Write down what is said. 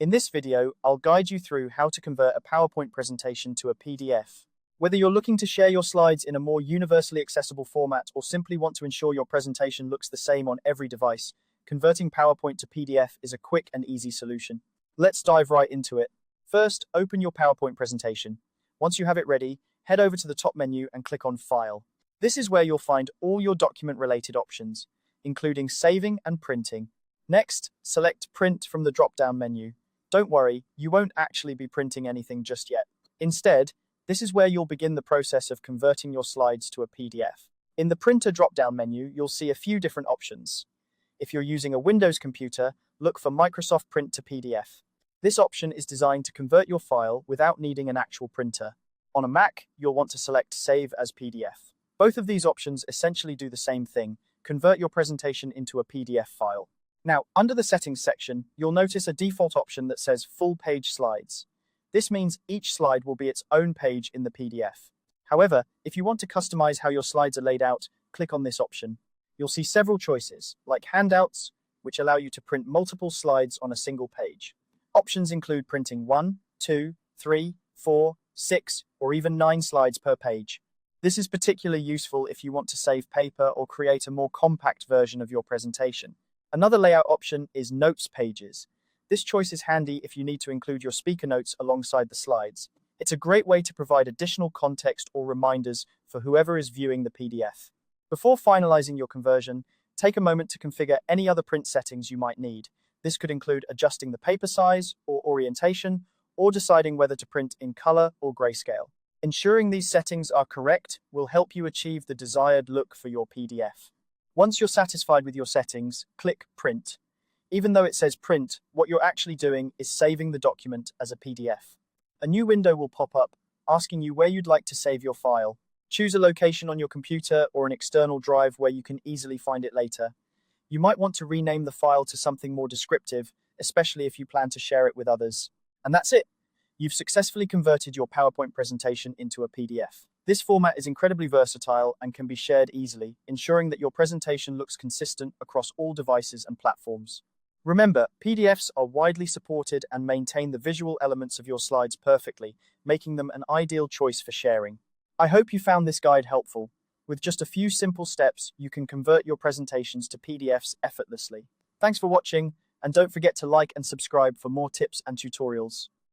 In this video, I'll guide you through how to convert a PowerPoint presentation to a PDF. Whether you're looking to share your slides in a more universally accessible format or simply want to ensure your presentation looks the same on every device, converting PowerPoint to PDF is a quick and easy solution. Let's dive right into it. First, open your PowerPoint presentation. Once you have it ready, head over to the top menu and click on File. This is where you'll find all your document-related options, including saving and printing. Next, select Print from the drop-down menu. Don't worry, you won't actually be printing anything just yet. Instead, this is where you'll begin the process of converting your slides to a PDF. In the Printer drop-down menu, you'll see a few different options. If you're using a Windows computer, look for Microsoft Print to PDF. This option is designed to convert your file without needing an actual printer. On a Mac, you'll want to select Save as PDF. Both of these options essentially do the same thing: convert your presentation into a PDF file. Now, under the Settings section, you'll notice a default option that says Full Page Slides. This means each slide will be its own page in the PDF. However, if you want to customize how your slides are laid out, click on this option. You'll see several choices, like handouts, which allow you to print multiple slides on a single page. Options include printing 1, 2, 3, 4, 6, or even 9 slides per page. This is particularly useful if you want to save paper or create a more compact version of your presentation. Another layout option is Notes Pages. This choice is handy if you need to include your speaker notes alongside the slides. It's a great way to provide additional context or reminders for whoever is viewing the PDF. Before finalizing your conversion, take a moment to configure any other print settings you might need. This could include adjusting the paper size or orientation, or deciding whether to print in color or grayscale. Ensuring these settings are correct will help you achieve the desired look for your PDF. Once you're satisfied with your settings, click Print. Even though it says Print, what you're actually doing is saving the document as a PDF. A new window will pop up, asking you where you'd like to save your file. Choose a location on your computer or an external drive where you can easily find it later. You might want to rename the file to something more descriptive, especially if you plan to share it with others. And that's it. You've successfully converted your PowerPoint presentation into a PDF. This format is incredibly versatile and can be shared easily, ensuring that your presentation looks consistent across all devices and platforms. Remember, PDFs are widely supported and maintain the visual elements of your slides perfectly, making them an ideal choice for sharing. I hope you found this guide helpful. With just a few simple steps, you can convert your presentations to PDFs effortlessly. Thanks for watching, and don't forget to like and subscribe for more tips and tutorials.